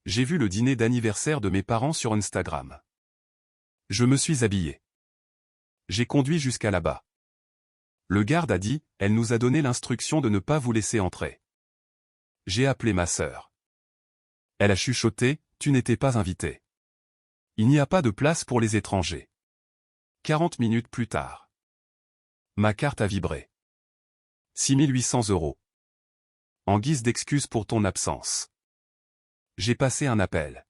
J'ai vu le dîner d'anniversaire de mes parents sur Instagram. Je me suis habillé. J'ai conduit jusqu'à là-bas. Le garde a dit, elle nous a donné l'instruction de ne pas vous laisser entrer. J'ai appelé ma sœur. Elle a chuchoté, tu n'étais pas invité. Il n'y a pas de place pour les étrangers. 40 minutes plus tard. Ma carte a vibré. 6800 €. En guise d'excuse pour ton absence. J'ai passé un appel.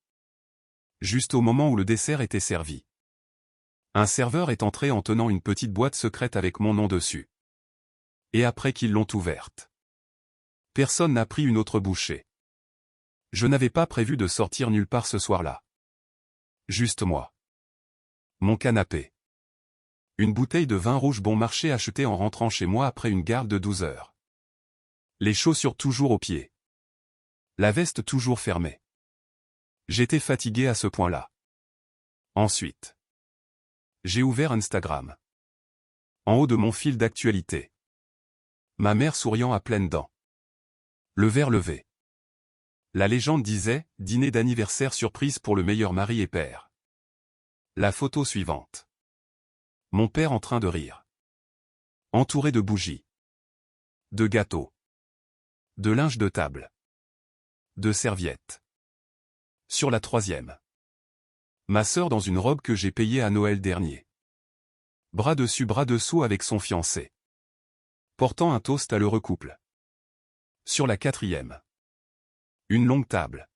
Juste au moment où le dessert était servi. Un serveur est entré en tenant une petite boîte secrète avec mon nom dessus. Et après qu'ils l'ont ouverte. Personne n'a pris une autre bouchée. Je n'avais pas prévu de sortir nulle part ce soir-là. Juste moi. Mon canapé. Une bouteille de vin rouge bon marché achetée en rentrant chez moi après une garde de 12 heures. Les chaussures toujours aux pieds. La veste toujours fermée. J'étais fatigué à ce point-là. Ensuite. J'ai ouvert Instagram. En haut de mon fil d'actualité. Ma mère souriant à pleines dents. Le verre levé. La légende disait, dîner d'anniversaire surprise pour le meilleur mari et père. La photo suivante. Mon père en train de rire. Entouré de bougies. De gâteaux. De linge de table. De serviettes. Sur la troisième. Ma sœur dans une robe que j'ai payée à Noël dernier. Bras dessus bras dessous avec son fiancé. Portant un toast à l'heureux couple. Sur la quatrième. Une longue table.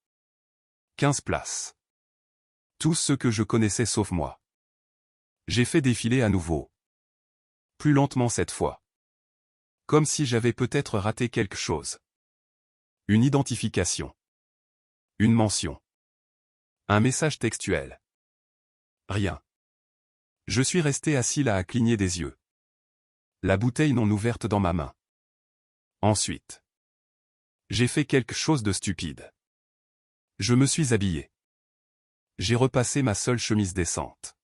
15 places. Tous ceux que je connaissais sauf moi. J'ai fait défiler à nouveau. Plus lentement cette fois. Comme si j'avais peut-être raté quelque chose. Une identification. Une mention. Un message textuel. Rien. Je suis resté assis là à cligner des yeux. La bouteille non ouverte dans ma main. Ensuite. J'ai fait quelque chose de stupide. Je me suis habillé. J'ai repassé ma seule chemise décente.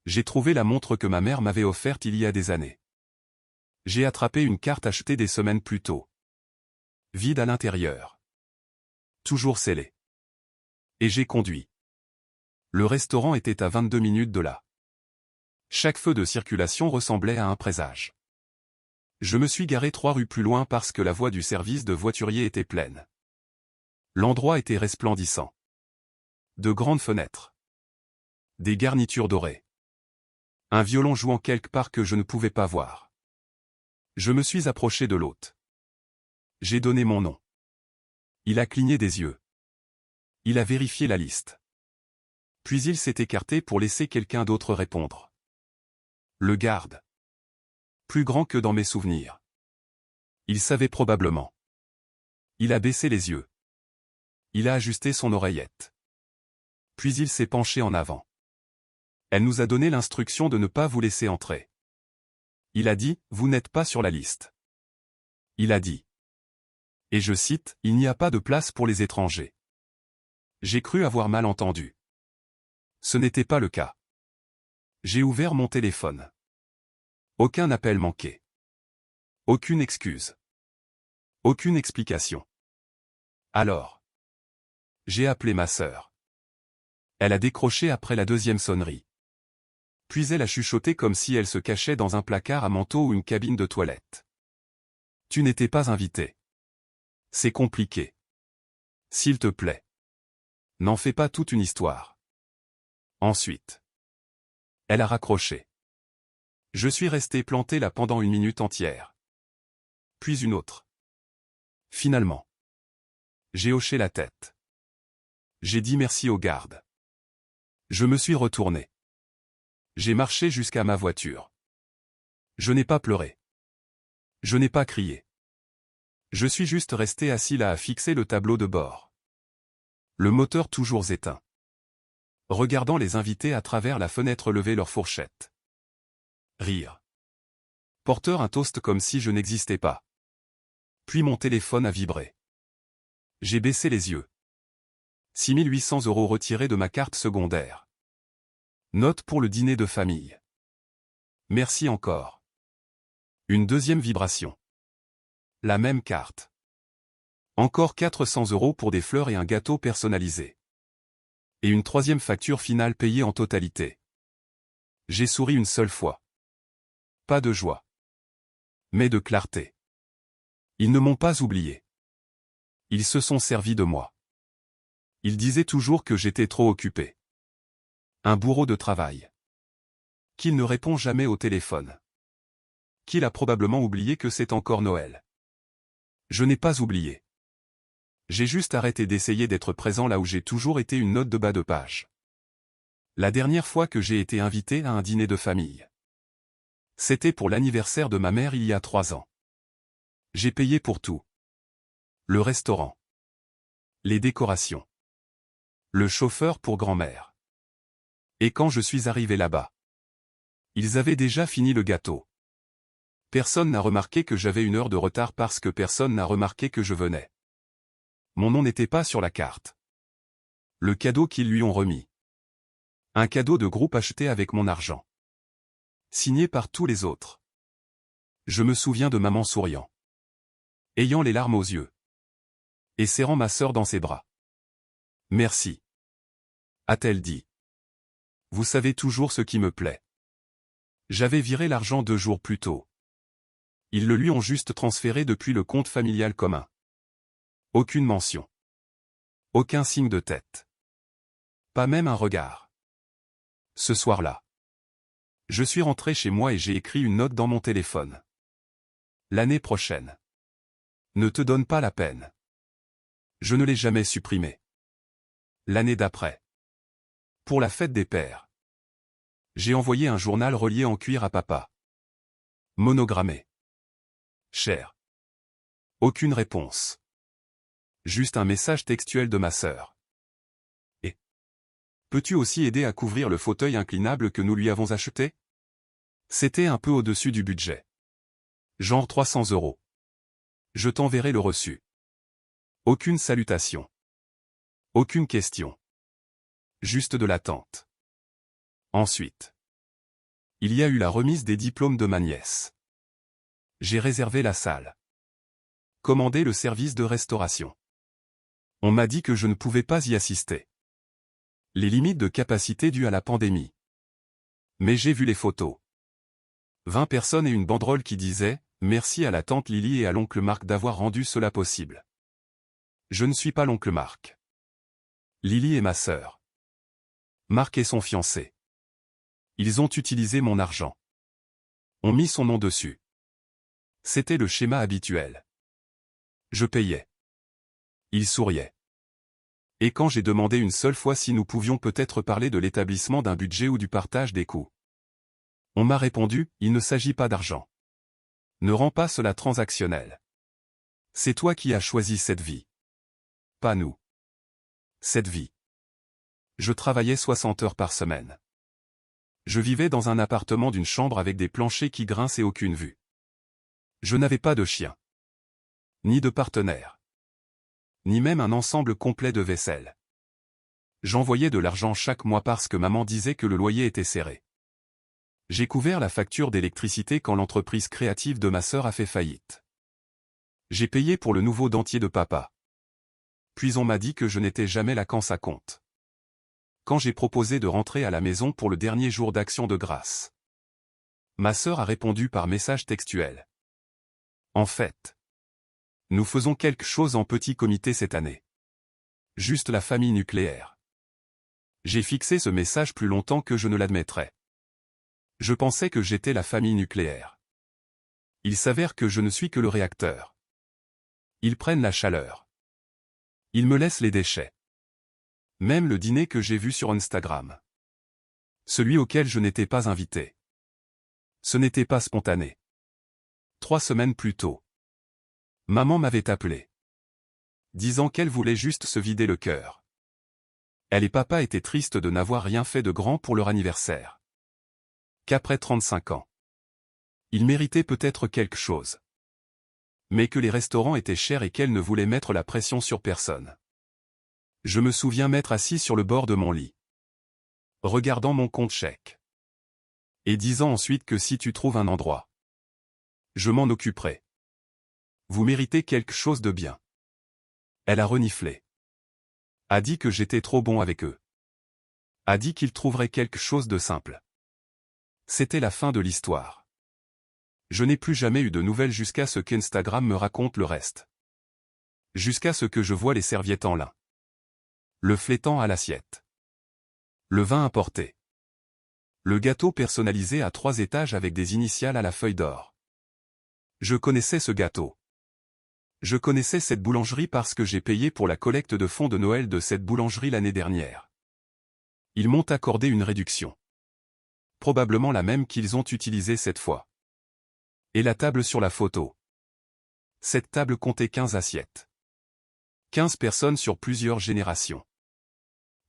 J'ai trouvé la montre que ma mère m'avait offerte il y a des années. J'ai attrapé une carte achetée des semaines plus tôt. Vide à l'intérieur. Toujours scellée. Et j'ai conduit. Le restaurant était à 22 minutes de là. Chaque feu de circulation ressemblait à un présage. Je me suis garé 3 rues plus loin parce que la voie du service de voiturier était pleine. L'endroit était resplendissant. De grandes fenêtres. Des garnitures dorées. Un violon jouant quelque part que je ne pouvais pas voir. Je me suis approché de l'hôte. J'ai donné mon nom. Il a cligné des yeux. Il a vérifié la liste. Puis il s'est écarté pour laisser quelqu'un d'autre répondre. Le garde. Plus grand que dans mes souvenirs. Il savait probablement. Il a baissé les yeux. Il a ajusté son oreillette. Puis il s'est penché en avant. Elle nous a donné l'instruction de ne pas vous laisser entrer. Il a dit, vous n'êtes pas sur la liste. Il a dit. Et je cite, il n'y a pas de place pour les étrangers. J'ai cru avoir mal entendu. Ce n'était pas le cas. J'ai ouvert mon téléphone. Aucun appel manqué. Aucune excuse. Aucune explication. Alors. J'ai appelé ma sœur. Elle a décroché après la deuxième sonnerie. Puis elle a chuchoté comme si elle se cachait dans un placard à manteau ou une cabine de toilette. Tu n'étais pas invité. C'est compliqué. S'il te plaît. N'en fais pas toute une histoire. Ensuite. Elle a raccroché. Je suis resté planté là pendant 1 minute entière. Puis une autre. Finalement. J'ai hoché la tête. J'ai dit merci au garde. Je me suis retourné. J'ai marché jusqu'à ma voiture. Je n'ai pas pleuré. Je n'ai pas crié. Je suis juste resté assis là à fixer le tableau de bord. Le moteur toujours éteint. Regardant les invités à travers la fenêtre lever leurs fourchettes. Rire. Porteur un toast comme si je n'existais pas. Puis mon téléphone a vibré. J'ai baissé les yeux. 6800 € retirés de ma carte secondaire. Note pour le dîner de famille. Merci encore. Une deuxième vibration. La même carte. Encore 400 € pour des fleurs et un gâteau personnalisé. Et une troisième facture finale payée en totalité. J'ai souri une seule fois. Pas de joie. Mais de clarté. Ils ne m'ont pas oublié. Ils se sont servis de moi. Ils disaient toujours que j'étais trop occupé. Un bourreau de travail. Qu'il ne répond jamais au téléphone. Qu'il a probablement oublié que c'est encore Noël. Je n'ai pas oublié. J'ai juste arrêté d'essayer d'être présent là où j'ai toujours été une note de bas de page. La dernière fois que j'ai été invité à un dîner de famille. C'était pour l'anniversaire de ma mère il y a 3 ans. J'ai payé pour tout. Le restaurant. Les décorations. Le chauffeur pour grand-mère. Et quand je suis arrivé là-bas, ils avaient déjà fini le gâteau. Personne n'a remarqué que j'avais 1 heure de retard parce que personne n'a remarqué que je venais. Mon nom n'était pas sur la carte. Le cadeau qu'ils lui ont remis. Un cadeau de groupe acheté avec mon argent. Signé par tous les autres. Je me souviens de maman souriant. Ayant les larmes aux yeux. Et serrant ma sœur dans ses bras. Merci. A-t-elle dit. Vous savez toujours ce qui me plaît. J'avais viré l'argent 2 jours plus tôt. Ils le lui ont juste transféré depuis le compte familial commun. Aucune mention. Aucun signe de tête. Pas même un regard. Ce soir-là. Je suis rentré chez moi et j'ai écrit une note dans mon téléphone. L'année prochaine. Ne te donne pas la peine. Je ne l'ai jamais supprimé. L'année d'après. Pour la fête des pères. J'ai envoyé un journal relié en cuir à papa. Monogrammé. Cher. Aucune réponse. Juste un message textuel de ma sœur. Et peux-tu aussi aider à couvrir le fauteuil inclinable que nous lui avons acheté? C'était un peu au-dessus du budget. Genre 300 €. Je t'enverrai le reçu. Aucune salutation. Aucune question. Juste de l'attente. Ensuite. Il y a eu la remise des diplômes de ma nièce. J'ai réservé la salle. Commandé le service de restauration. On m'a dit que je ne pouvais pas y assister. Les limites de capacité dues à la pandémie. Mais j'ai vu les photos. 20 personnes et une banderole qui disait « Merci à la tante Lily et à l'oncle Marc d'avoir rendu cela possible. » Je ne suis pas l'oncle Marc. Lily est ma sœur. Marc est son fiancé. Ils ont utilisé mon argent. Ont mis son nom dessus. C'était le schéma habituel. Je payais. Ils souriaient. Et quand j'ai demandé une seule fois si nous pouvions peut-être parler de l'établissement d'un budget ou du partage des coûts, on m'a répondu, il ne s'agit pas d'argent. Ne rends pas cela transactionnel. C'est toi qui as choisi cette vie. Pas nous. Cette vie. Je travaillais 60 heures par semaine. Je vivais dans un appartement d'une chambre avec des planchers qui grincent et aucune vue. Je n'avais pas de chien. Ni de partenaire. Ni même un ensemble complet de vaisselle. J'envoyais de l'argent chaque mois parce que maman disait que le loyer était serré. J'ai couvert la facture d'électricité quand l'entreprise créative de ma sœur a fait faillite. J'ai payé pour le nouveau dentier de papa. Puis on m'a dit que je n'étais jamais là quand ça compte. Quand j'ai proposé de rentrer à la maison pour le dernier jour d'action de grâce. Ma sœur a répondu par message textuel. En fait, nous faisons quelque chose en petit comité cette année. Juste la famille nucléaire. J'ai fixé ce message plus longtemps que je ne l'admettrais. Je pensais que j'étais la famille nucléaire. Il s'avère que je ne suis que le réacteur. Ils prennent la chaleur. Ils me laissent les déchets. Même le dîner que j'ai vu sur Instagram. Celui auquel je n'étais pas invité. Ce n'était pas spontané. 3 semaines plus tôt. Maman m'avait appelé. Disant qu'elle voulait juste se vider le cœur. Elle et papa étaient tristes de n'avoir rien fait de grand pour leur anniversaire. Qu'après 35 ans. Ils méritaient peut-être quelque chose. Mais que les restaurants étaient chers et qu'elle ne voulait mettre la pression sur personne. Je me souviens m'être assis sur le bord de mon lit. Regardant mon compte chèque. Et disant ensuite que si tu trouves un endroit. Je m'en occuperai. Vous méritez quelque chose de bien. Elle a reniflé. A dit que j'étais trop bon avec eux. A dit qu'il trouverait quelque chose de simple. C'était la fin de l'histoire. Je n'ai plus jamais eu de nouvelles jusqu'à ce qu'Instagram me raconte le reste. Jusqu'à ce que je voie les serviettes en lin. Le flétan à l'assiette. Le vin importé. Le gâteau personnalisé à 3 étages avec des initiales à la feuille d'or. Je connaissais ce gâteau. Je connaissais cette boulangerie parce que j'ai payé pour la collecte de fonds de Noël de cette boulangerie l'année dernière. Ils m'ont accordé une réduction. Probablement la même qu'ils ont utilisée cette fois. Et la table sur la photo. Cette table comptait 15 assiettes. 15 personnes sur plusieurs générations.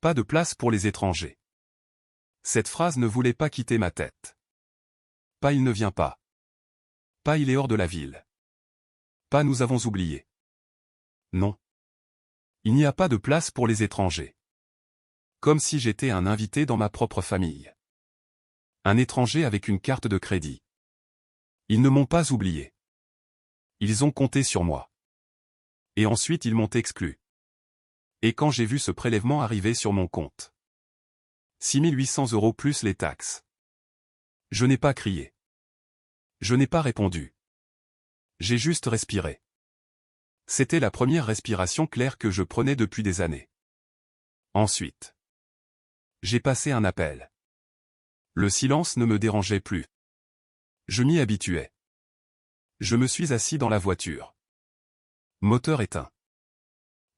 Pas de place pour les étrangers. Cette phrase ne voulait pas quitter ma tête. Pas il ne vient pas. Pas il est hors de la ville. Pas nous avons oublié. Non. Il n'y a pas de place pour les étrangers. Comme si j'étais un invité dans ma propre famille. Un étranger avec une carte de crédit. Ils ne m'ont pas oublié. Ils ont compté sur moi. Et ensuite ils m'ont exclu. Et quand j'ai vu ce prélèvement arriver sur mon compte. 6 800 € plus les taxes. Je n'ai pas crié. Je n'ai pas répondu. J'ai juste respiré. C'était la première respiration claire que je prenais depuis des années. Ensuite. J'ai passé un appel. Le silence ne me dérangeait plus. Je m'y habituais. Je me suis assis dans la voiture. Moteur éteint.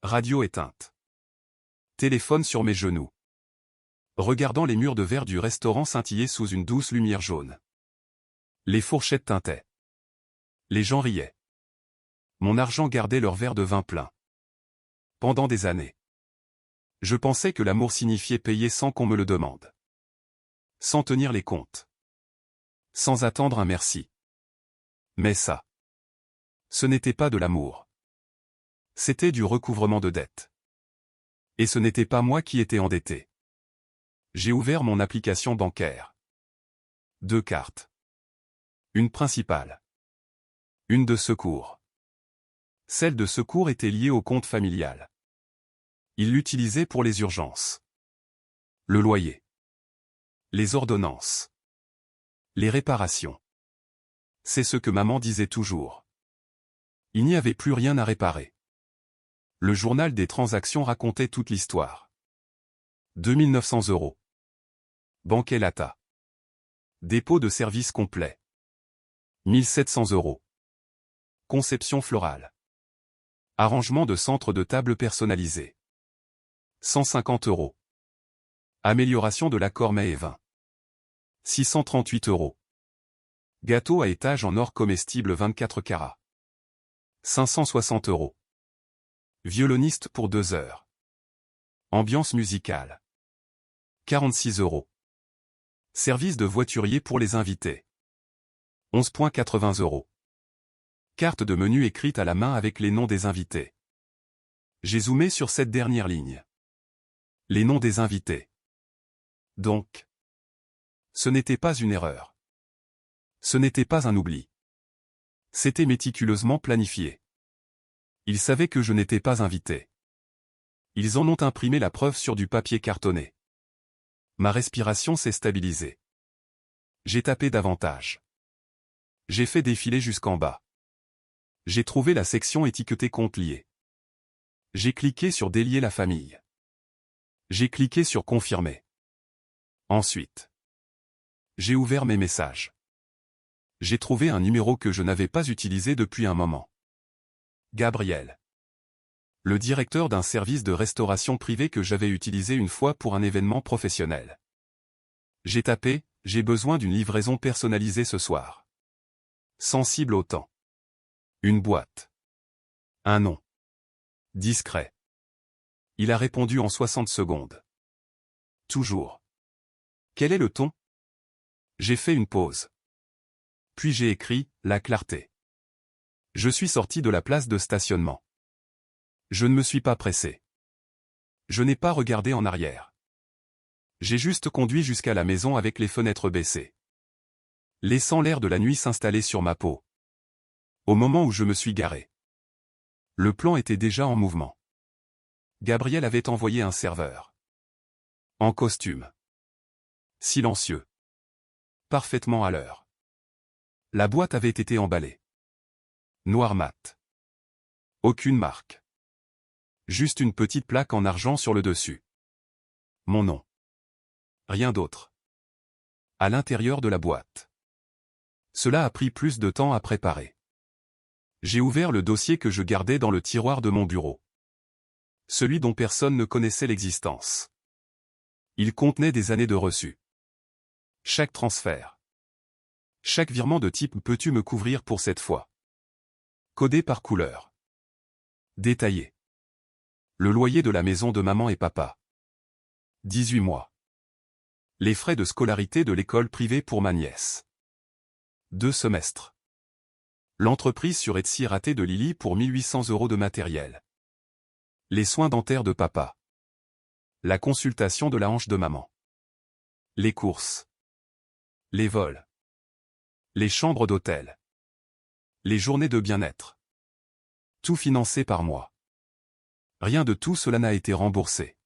Radio éteinte. Téléphone sur mes genoux. Regardant les murs de verre du restaurant scintiller sous une douce lumière jaune. Les fourchettes tintaient. Les gens riaient. Mon argent gardait leur verre de vin plein. Pendant des années. Je pensais que l'amour signifiait payer sans qu'on me le demande. Sans tenir les comptes. Sans attendre un merci. Mais ça. Ce n'était pas de l'amour. C'était du recouvrement de dettes. Et ce n'était pas moi qui étais endetté. J'ai ouvert mon application bancaire. 2 cartes. Une principale. Une de secours. Celle de secours était liée au compte familial. Il l'utilisait pour les urgences. Le loyer. Les ordonnances. Les réparations. C'est ce que maman disait toujours. Il n'y avait plus rien à réparer. Le journal des transactions racontait toute l'histoire. 2 900 €. Banquet Lata. Dépôt de service complet. 1 700 €. Conception florale. Arrangement de centre de table personnalisé. 150 €. Amélioration de l'accord mets et vin. 638 €. Gâteau à étage en or comestible 24 carats. 560 €. Violoniste pour 2 heures. Ambiance musicale. 46 €. Service de voiturier pour les invités. 11,80 €. Carte de menu écrite à la main avec les noms des invités. J'ai zoomé sur cette dernière ligne. Les noms des invités. Donc. Ce n'était pas une erreur. Ce n'était pas un oubli. C'était méticuleusement planifié. Ils savaient que je n'étais pas invité. Ils en ont imprimé la preuve sur du papier cartonné. Ma respiration s'est stabilisée. J'ai tapé davantage. J'ai fait défiler jusqu'en bas. J'ai trouvé la section étiquetée compte lié. J'ai cliqué sur délier la famille. J'ai cliqué sur confirmer. Ensuite. J'ai ouvert mes messages. J'ai trouvé un numéro que je n'avais pas utilisé depuis un moment. Gabriel. Le directeur d'un service de restauration privé que j'avais utilisé une fois pour un événement professionnel. J'ai tapé, j'ai besoin d'une livraison personnalisée ce soir. Sensible au temps. Une boîte. Un nom. Discret. Il a répondu en 60 secondes. Toujours. Quel est le ton? J'ai fait une pause. Puis j'ai écrit, la clarté. Je suis sorti de la place de stationnement. Je ne me suis pas pressé. Je n'ai pas regardé en arrière. J'ai juste conduit jusqu'à la maison avec les fenêtres baissées. Laissant l'air de la nuit s'installer sur ma peau. Au moment où je me suis garé. Le plan était déjà en mouvement. Gabriel avait envoyé un serveur. En costume. Silencieux. Parfaitement à l'heure. La boîte avait été emballée. Noir mat. Aucune marque. Juste une petite plaque en argent sur le dessus. Mon nom. Rien d'autre. À l'intérieur de la boîte. Cela a pris plus de temps à préparer. J'ai ouvert le dossier que je gardais dans le tiroir de mon bureau. Celui dont personne ne connaissait l'existence. Il contenait des années de reçus. Chaque transfert. Chaque virement de type peux-tu me couvrir pour cette fois. Codé par couleur. Détaillé. Le loyer de la maison de maman et papa. 18 mois. Les frais de scolarité de l'école privée pour ma nièce. 2 semestres. L'entreprise sur Etsy ratée de Lily pour 1800 € de matériel. Les soins dentaires de papa. La consultation de la hanche de maman. Les courses. Les vols. Les chambres d'hôtel. Les journées de bien-être. Tout financé par moi. Rien de tout cela n'a été remboursé.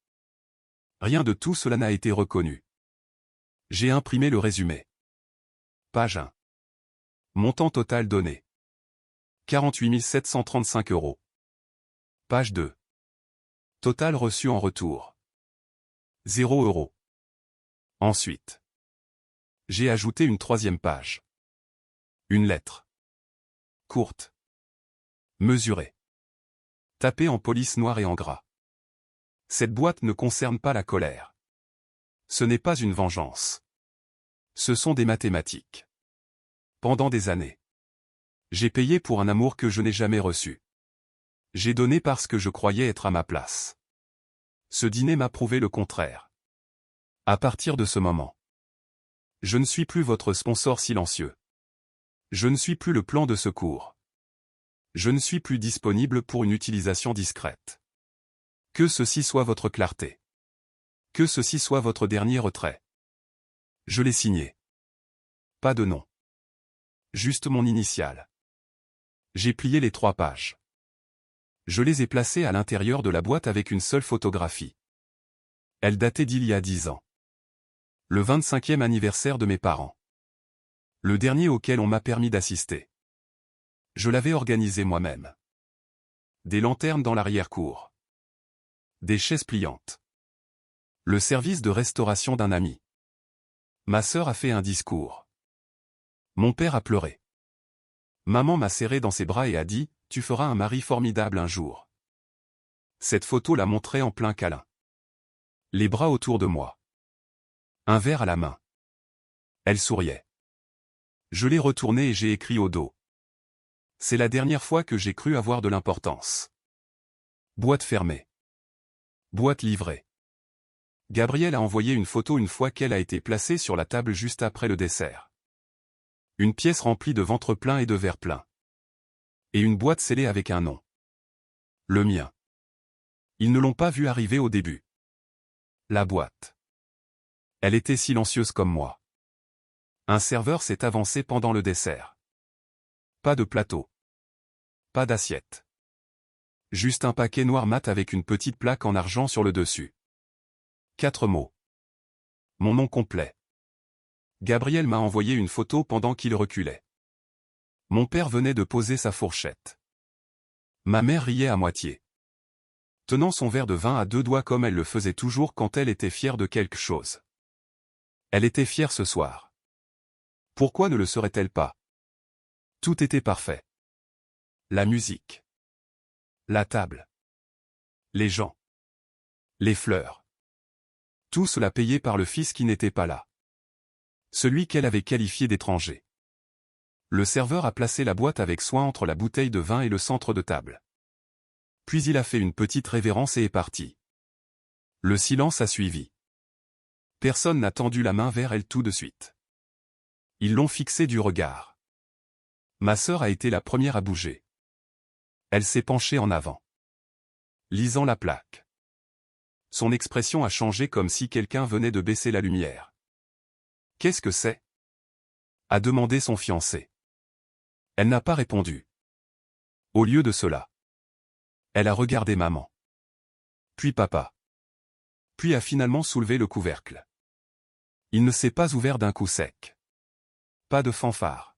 Rien de tout cela n'a été reconnu. J'ai imprimé le résumé. Page 1. Montant total donné. 48 735 €. Page 2. Total reçu en retour. 0 €. Ensuite. J'ai ajouté une troisième page. Une lettre. Courte. Mesurée. Tapée en police noire et en gras. Cette boîte ne concerne pas la colère. Ce n'est pas une vengeance. Ce sont des mathématiques. Pendant des années. J'ai payé pour un amour que je n'ai jamais reçu. J'ai donné parce que je croyais être à ma place. Ce dîner m'a prouvé le contraire. À partir de ce moment. Je ne suis plus votre sponsor silencieux. Je ne suis plus le plan de secours. Je ne suis plus disponible pour une utilisation discrète. Que ceci soit votre clarté. Que ceci soit votre dernier retrait. Je l'ai signé. Pas de nom. Juste mon initiale. J'ai plié les 3 pages. Je les ai placées à l'intérieur de la boîte avec une seule photographie. Elle datait d'il y a 10 ans. Le 25e anniversaire de mes parents. Le dernier auquel on m'a permis d'assister. Je l'avais organisé moi-même. Des lanternes dans l'arrière-cour. Des chaises pliantes. Le service de restauration d'un ami. Ma sœur a fait un discours. Mon père a pleuré. Maman m'a serré dans ses bras et a dit « Tu feras un mari formidable un jour ». Cette photo la montrait en plein câlin. Les bras autour de moi. Un verre à la main. Elle souriait. Je l'ai retourné et j'ai écrit au dos. C'est la dernière fois que j'ai cru avoir de l'importance. Boîte fermée. Boîte livrée. Gabriel a envoyé une photo une fois qu'elle a été placée sur la table juste après le dessert. Une pièce remplie de ventre plein et de verre plein. Et une boîte scellée avec un nom. Le mien. Ils ne l'ont pas vu arriver au début. La boîte. Elle était silencieuse comme moi. Un serveur s'est avancé pendant le dessert. Pas de plateau. Pas d'assiette. Juste un paquet noir mat avec une petite plaque en argent sur le dessus. 4 mots. Mon nom complet. Gabriel m'a envoyé une photo pendant qu'il reculait. Mon père venait de poser sa fourchette. Ma mère riait à moitié. Tenant son verre de vin à 2 doigts comme elle le faisait toujours quand elle était fière de quelque chose. Elle était fière ce soir. Pourquoi ne le serait-elle pas? Tout était parfait. La musique. La table. Les gens. Les fleurs. Tout cela payé par le fils qui n'était pas là. Celui qu'elle avait qualifié d'étranger. Le serveur a placé la boîte avec soin entre la bouteille de vin et le centre de table. Puis il a fait une petite révérence et est parti. Le silence a suivi. Personne n'a tendu la main vers elle tout de suite. Ils l'ont fixée du regard. Ma sœur a été la première à bouger. Elle s'est penchée en avant. Lisant la plaque. Son expression a changé comme si quelqu'un venait de baisser la lumière. Qu'est-ce que c'est? A demandé son fiancé. Elle n'a pas répondu. Au lieu de cela, elle a regardé maman. Puis papa. Puis a finalement soulevé le couvercle. Il ne s'est pas ouvert d'un coup sec. Pas de fanfare.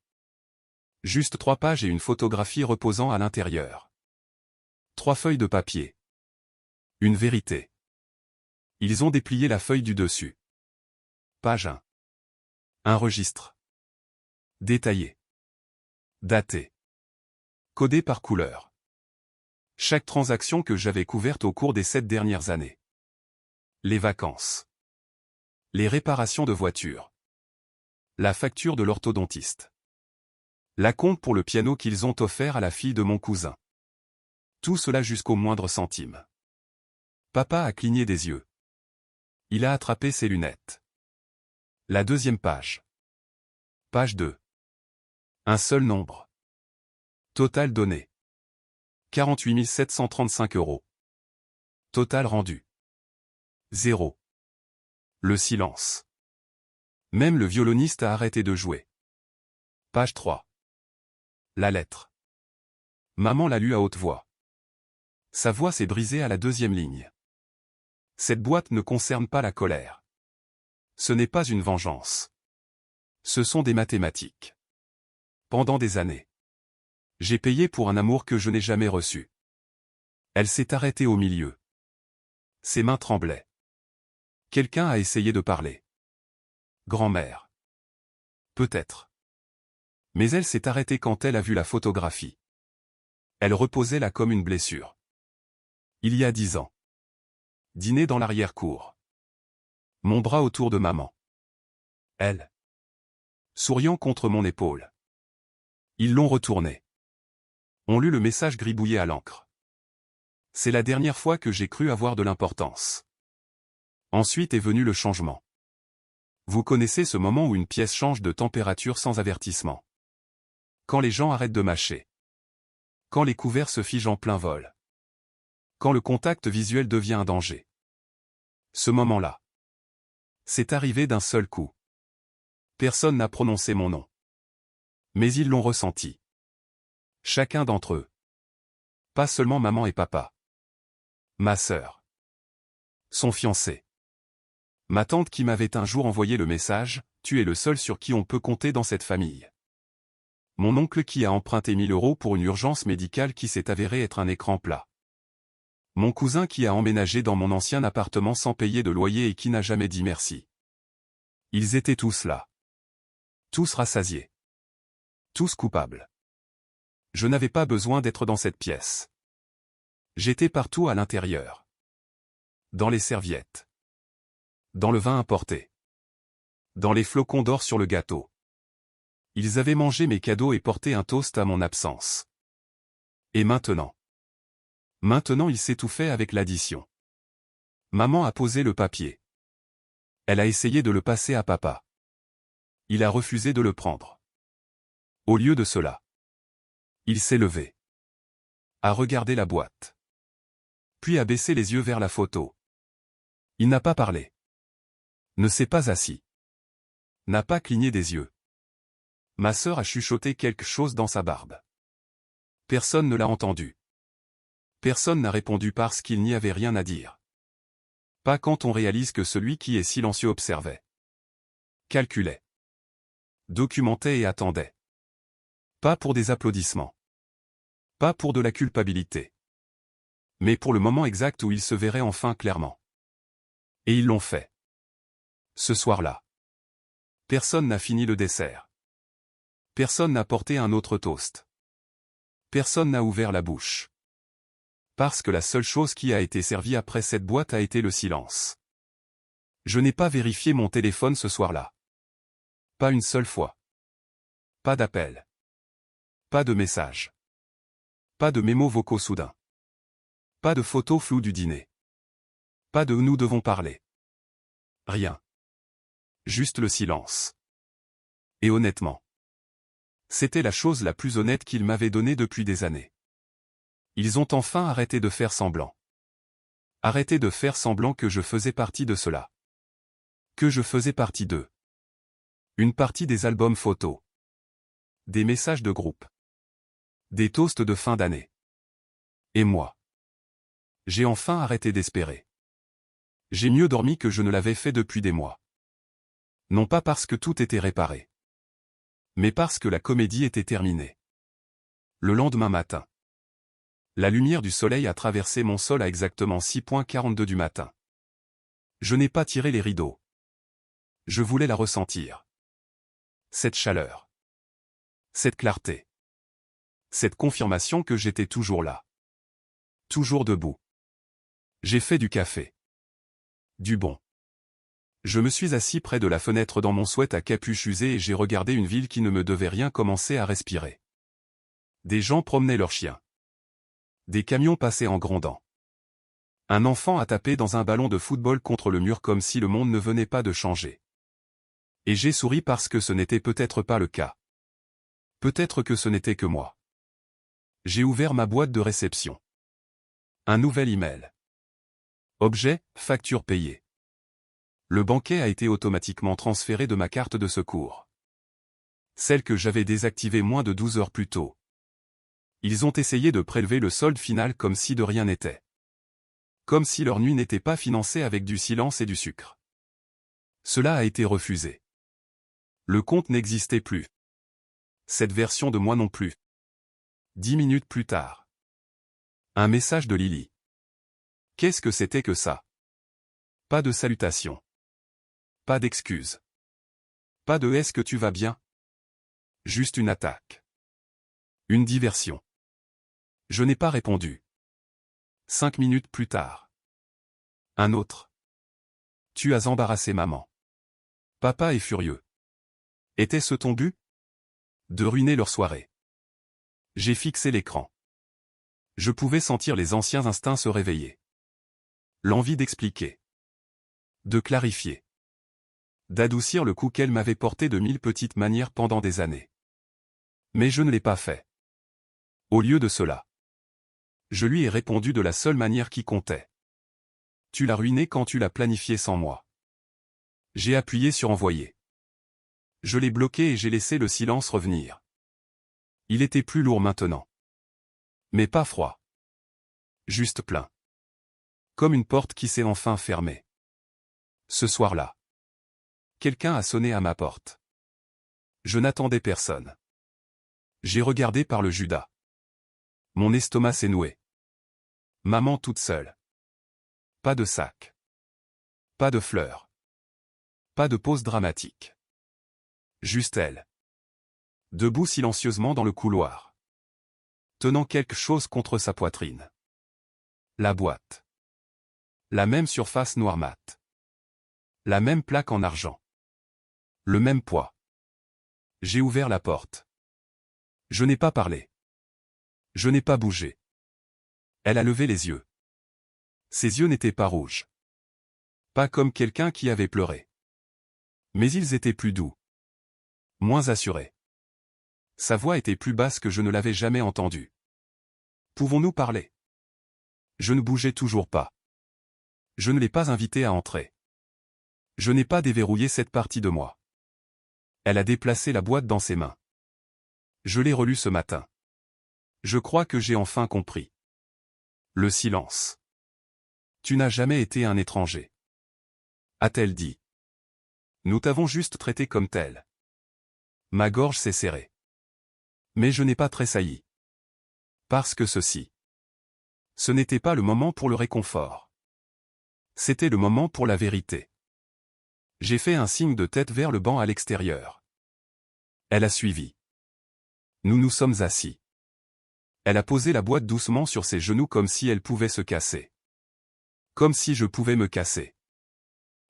Juste 3 pages et une photographie reposant à l'intérieur. 3 feuilles de papier. Une vérité. Ils ont déplié la feuille du dessus. Page 1. Un registre. Détaillé. Daté. Codé par couleur. Chaque transaction que j'avais couverte au cours des 7 dernières années. Les vacances. Les réparations de voitures. La facture de l'orthodontiste. L'acompte pour le piano qu'ils ont offert à la fille de mon cousin. Tout cela jusqu'au moindre centime. Papa a cligné des yeux. Il a attrapé ses lunettes. La deuxième page. Page 2. Un seul nombre. Total donné. 48 735 €. Total rendu. 0. Le silence. Même le violoniste a arrêté de jouer. Page 3. La lettre. Maman l'a lue à haute voix. Sa voix s'est brisée à la deuxième ligne. Cette boîte ne concerne pas la colère. Ce n'est pas une vengeance. Ce sont des mathématiques. Pendant des années. J'ai payé pour un amour que je n'ai jamais reçu. Elle s'est arrêtée au milieu. Ses mains tremblaient. Quelqu'un a essayé de parler. Grand-mère. Peut-être. Mais elle s'est arrêtée quand elle a vu la photographie. Elle reposait là comme une blessure. Il y a 10 ans. Dîner dans l'arrière-cour. Mon bras autour de maman. Elle. Souriant contre mon épaule. Ils l'ont retourné. On lut le message gribouillé à l'encre. C'est la dernière fois que j'ai cru avoir de l'importance. Ensuite est venu le changement. Vous connaissez ce moment où une pièce change de température sans avertissement. Quand les gens arrêtent de mâcher. Quand les couverts se figent en plein vol. Quand le contact visuel devient un danger. Ce moment-là. C'est arrivé d'un seul coup. Personne n'a prononcé mon nom. Mais ils l'ont ressenti. Chacun d'entre eux. Pas seulement maman et papa. Ma sœur. Son fiancé. Ma tante qui m'avait un jour envoyé le message « Tu es le seul sur qui on peut compter dans cette famille ». Mon oncle qui a emprunté 1000 € pour une urgence médicale qui s'est avérée être un écran plat. Mon cousin qui a emménagé dans mon ancien appartement sans payer de loyer et qui n'a jamais dit merci. Ils étaient tous là. Tous rassasiés. Tous coupables. Je n'avais pas besoin d'être dans cette pièce. J'étais partout à l'intérieur. Dans les serviettes. Dans le vin importé. Dans les flocons d'or sur le gâteau. Ils avaient mangé mes cadeaux et porté un toast à mon absence. Et maintenant? Maintenant ils s'étouffaient avec l'addition. Maman a posé le papier. Elle a essayé de le passer à papa. Il a refusé de le prendre. Au lieu de cela. Il s'est levé. A regardé la boîte. Puis a baissé les yeux vers la photo. Il n'a pas parlé. Ne s'est pas assis. N'a pas cligné des yeux. Ma sœur a chuchoté quelque chose dans sa barbe. Personne ne l'a entendu. Personne n'a répondu parce qu'il n'y avait rien à dire. Pas quand on réalise que celui qui est silencieux observait. Calculait. Documentait et attendait. Pas pour des applaudissements. Pas pour de la culpabilité. Mais pour le moment exact où ils se verraient enfin clairement. Et ils l'ont fait. Ce soir-là. Personne n'a fini le dessert. Personne n'a porté un autre toast. Personne n'a ouvert la bouche. Parce que la seule chose qui a été servie après cette boîte a été le silence. Je n'ai pas vérifié mon téléphone ce soir-là. Pas une seule fois. Pas d'appel. Pas de message. Pas de mémos vocaux soudains. Pas de photos floues du dîner. Pas de « nous devons parler ». Rien. Juste le silence. Et honnêtement. C'était la chose la plus honnête qu'ils m'avaient donnée depuis des années. Ils ont enfin arrêté de faire semblant. Arrêté de faire semblant que je faisais partie de cela. Que je faisais partie d'eux. Une partie des albums photos. Des messages de groupe. Des toasts de fin d'année. Et moi. J'ai enfin arrêté d'espérer. J'ai mieux dormi que je ne l'avais fait depuis des mois. Non pas parce que tout était réparé, mais parce que la comédie était terminée. Le lendemain matin, la lumière du soleil a traversé mon sol à exactement 6h42 du matin. Je n'ai pas tiré les rideaux. Je voulais la ressentir. Cette chaleur. Cette clarté. Cette confirmation que j'étais toujours là. Toujours debout. J'ai fait du café. Du bon. Je me suis assis près de la fenêtre dans mon sweat à capuche usée et j'ai regardé une ville qui ne me devait rien commencer à respirer. Des gens promenaient leurs chiens. Des camions passaient en grondant. Un enfant a tapé dans un ballon de football contre le mur comme si le monde ne venait pas de changer. Et j'ai souri parce que ce n'était peut-être pas le cas. Peut-être que ce n'était que moi. J'ai ouvert ma boîte de réception. Un nouvel email. Objet, facture payée. Le banquet a été automatiquement transféré de ma carte de secours. Celle que j'avais désactivée moins de 12 heures plus tôt. Ils ont essayé de prélever le solde final comme si de rien n'était. Comme si leur nuit n'était pas financée avec du silence et du sucre. Cela a été refusé. Le compte n'existait plus. Cette version de moi non plus. 10 minutes plus tard. Un message de Lily. Qu'est-ce que c'était que ça? Pas de salutation. Pas d'excuse. Pas de est-ce que tu vas bien? Juste une attaque. Une diversion. Je n'ai pas répondu. 5 minutes plus tard. Un autre. Tu as embarrassé maman. Papa est furieux. Était-ce ton but? De ruiner leur soirée. J'ai fixé l'écran. Je pouvais sentir les anciens instincts se réveiller. L'envie d'expliquer. De clarifier. D'adoucir le coup qu'elle m'avait porté de 1000 petites manières pendant des années. Mais je ne l'ai pas fait. Au lieu de cela, je lui ai répondu de la seule manière qui comptait. Tu l'as ruiné quand tu l'as planifié sans moi. J'ai appuyé sur envoyer. Je l'ai bloqué et j'ai laissé le silence revenir. Il était plus lourd maintenant. Mais pas froid. Juste plein. Comme une porte qui s'est enfin fermée. Ce soir-là, quelqu'un a sonné à ma porte. Je n'attendais personne. J'ai regardé par le Judas. Mon estomac s'est noué. Maman toute seule. Pas de sac. Pas de fleurs. Pas de pause dramatique. Juste elle. Debout silencieusement dans le couloir. Tenant quelque chose contre sa poitrine. La boîte. La même surface noir mat. La même plaque en argent. Le même poids. J'ai ouvert la porte. Je n'ai pas parlé. Je n'ai pas bougé. Elle a levé les yeux. Ses yeux n'étaient pas rouges. Pas comme quelqu'un qui avait pleuré. Mais ils étaient plus doux. Moins assurés. Sa voix était plus basse que je ne l'avais jamais entendue. Pouvons-nous parler? Je ne bougeais toujours pas. Je ne l'ai pas invitée à entrer. Je n'ai pas déverrouillé cette partie de moi. Elle a déplacé la boîte dans ses mains. Je l'ai relue ce matin. Je crois que j'ai enfin compris. Le silence. Tu n'as jamais été un étranger. A-t-elle dit. Nous t'avons juste traité comme tel. Ma gorge s'est serrée. Mais je n'ai pas tressailli. Parce que ceci. Ce n'était pas le moment pour le réconfort. C'était le moment pour la vérité. J'ai fait un signe de tête vers le banc à l'extérieur. Elle a suivi. Nous nous sommes assis. Elle a posé la boîte doucement sur ses genoux comme si elle pouvait se casser. Comme si je pouvais me casser.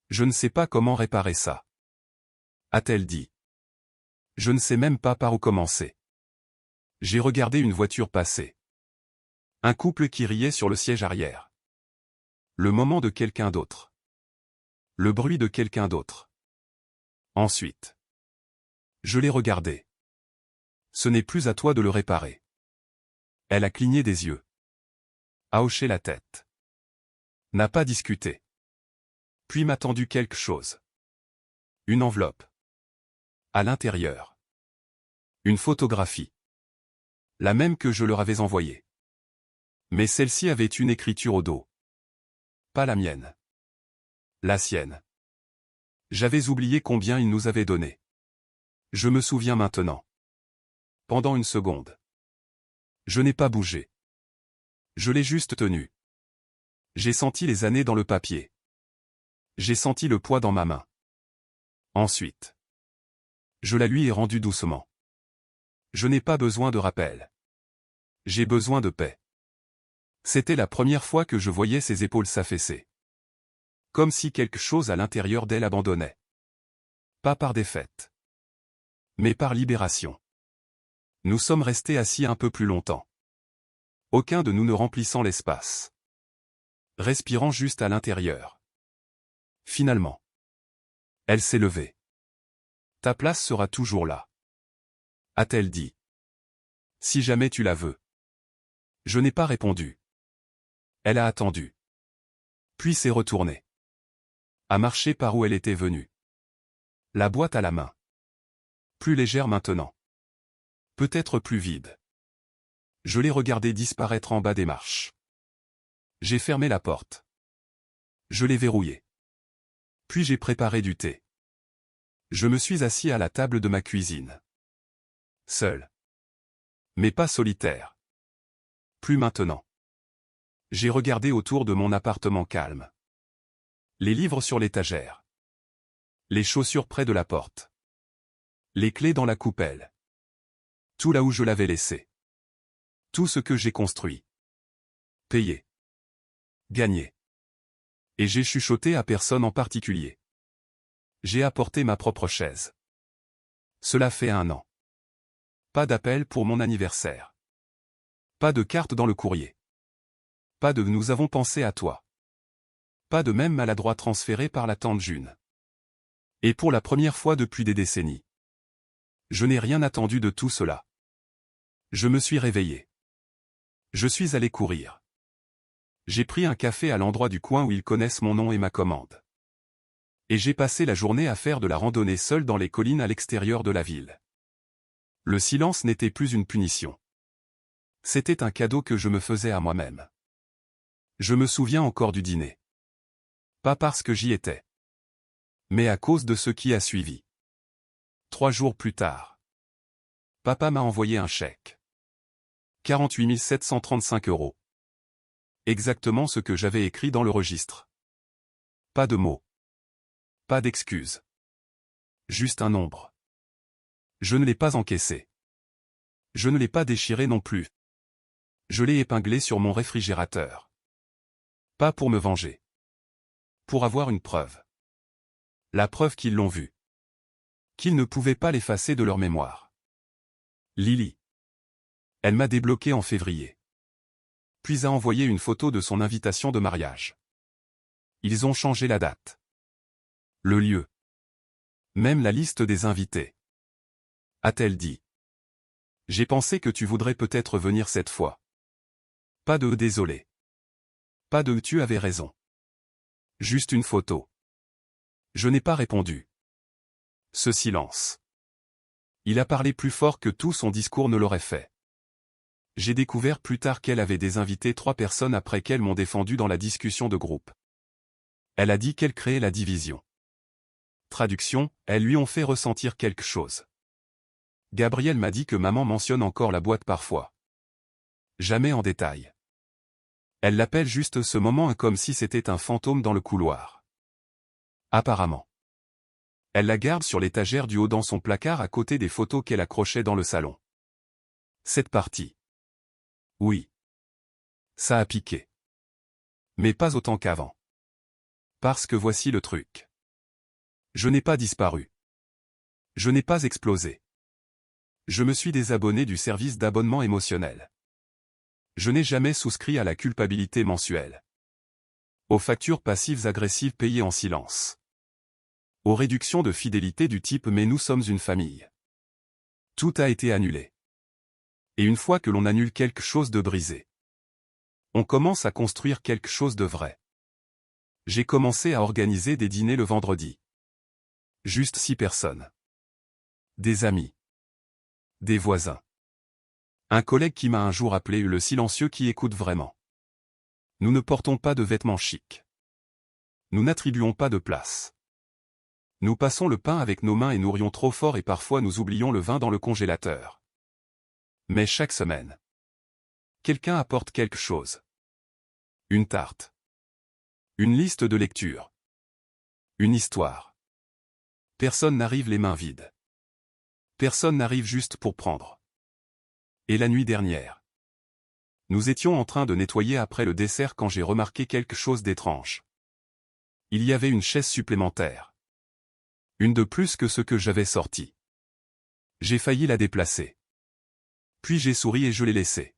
Je ne sais pas comment réparer ça. A-t-elle dit. Je ne sais même pas par où commencer. J'ai regardé une voiture passer. Un couple qui riait sur le siège arrière. Le moment de quelqu'un d'autre. Le bruit de quelqu'un d'autre. Ensuite. Je l'ai regardé. Ce n'est plus à toi de le réparer. Elle a cligné des yeux. A hoché la tête. N'a pas discuté. Puis m'a tendu quelque chose. Une enveloppe. À l'intérieur. Une photographie. La même que je leur avais envoyée. Mais celle-ci avait une écriture au dos. Pas la mienne. La sienne. J'avais oublié combien il nous avait donné. Je me souviens maintenant. Pendant une seconde. Je n'ai pas bougé. Je l'ai juste tenu. J'ai senti les années dans le papier. J'ai senti le poids dans ma main. Ensuite. Je la lui ai rendue doucement. Je n'ai pas besoin de rappel. J'ai besoin de paix. C'était la première fois que je voyais ses épaules s'affaisser. Comme si quelque chose à l'intérieur d'elle abandonnait. Pas par défaite. Mais par libération. Nous sommes restés assis un peu plus longtemps. Aucun de nous ne remplissant l'espace. Respirant juste à l'intérieur. Finalement. Elle s'est levée. Ta place sera toujours là. A-t-elle dit. Si jamais tu la veux. Je n'ai pas répondu. Elle a attendu. Puis s'est retournée. A marché par où elle était venue. La boîte à la main. Plus légère maintenant. Peut-être plus vide. Je l'ai regardée disparaître en bas des marches. J'ai fermé la porte. Je l'ai verrouillée. Puis j'ai préparé du thé. Je me suis assis à la table de ma cuisine. Seul. Mais pas solitaire. Plus maintenant. J'ai regardé autour de mon appartement calme. Les livres sur l'étagère. Les chaussures près de la porte. Les clés dans la coupelle. Tout là où je l'avais laissé. Tout ce que j'ai construit. Payé. Gagné. Et j'ai chuchoté à personne en particulier. J'ai apporté ma propre chaise. Cela fait 1 an. Pas d'appel pour mon anniversaire. Pas de carte dans le courrier. Pas de nous avons pensé à toi. Pas de même maladroit transféré par la tante June. Et pour la première fois depuis des décennies. Je n'ai rien attendu de tout cela. Je me suis réveillé. Je suis allé courir. J'ai pris un café à l'endroit du coin où ils connaissent mon nom et ma commande. Et j'ai passé la journée à faire de la randonnée seul dans les collines à l'extérieur de la ville. Le silence n'était plus une punition. C'était un cadeau que je me faisais à moi-même. Je me souviens encore du dîner. Pas parce que j'y étais. Mais à cause de ce qui a suivi. 3 jours plus tard. Papa m'a envoyé un chèque. 48 735 €. Exactement ce que j'avais écrit dans le registre. Pas de mots. Pas d'excuses. Juste un nombre. Je ne l'ai pas encaissé. Je ne l'ai pas déchiré non plus. Je l'ai épinglé sur mon réfrigérateur. Pas pour me venger. Pour avoir une preuve. La preuve qu'ils l'ont vu. Qu'ils ne pouvaient pas l'effacer de leur mémoire. Lily. Elle m'a débloqué en février. Puis a envoyé une photo de son invitation de mariage. Ils ont changé la date. Le lieu. Même la liste des invités. A-t-elle dit. J'ai pensé que tu voudrais peut-être venir cette fois. Pas de désolé. Pas de tu avais raison. Juste une photo. Je n'ai pas répondu. Ce silence. Il a parlé plus fort que tout son discours ne l'aurait fait. J'ai découvert plus tard qu'elle avait des invités 3 personnes après qu'elles m'ont défendu dans la discussion de groupe. Elle a dit qu'elle créait la division. Traduction, elles lui ont fait ressentir quelque chose. Gabriel m'a dit que maman mentionne encore la boîte parfois. Jamais en détail. Elle l'appelle juste ce moment comme si c'était un fantôme dans le couloir. Apparemment. Elle la garde sur l'étagère du haut dans son placard à côté des photos qu'elle accrochait dans le salon. Cette partie. Oui. Ça a piqué. Mais pas autant qu'avant. Parce que voici le truc. Je n'ai pas disparu. Je n'ai pas explosé. Je me suis désabonné du service d'abonnement émotionnel. Je n'ai jamais souscrit à la culpabilité mensuelle. Aux factures passives agressives payées en silence. Aux réductions de fidélité du type « mais nous sommes une famille ». Tout a été annulé. Et une fois que l'on annule quelque chose de brisé, on commence à construire quelque chose de vrai. J'ai commencé à organiser des dîners le vendredi. Juste 6 personnes. Des amis. Des voisins. Un collègue qui m'a un jour appelé le silencieux qui écoute vraiment. Nous ne portons pas de vêtements chics. Nous n'attribuons pas de place. Nous passons le pain avec nos mains et nous rions trop fort et parfois nous oublions le vin dans le congélateur. Mais chaque semaine, quelqu'un apporte quelque chose. Une tarte. Une liste de lecture. Une histoire. Personne n'arrive les mains vides. Personne n'arrive juste pour prendre. Et la nuit dernière, nous étions en train de nettoyer après le dessert quand j'ai remarqué quelque chose d'étrange. Il y avait une chaise supplémentaire. Une de plus que ce que j'avais sorti. J'ai failli la déplacer. Puis j'ai souri et je l'ai laissée.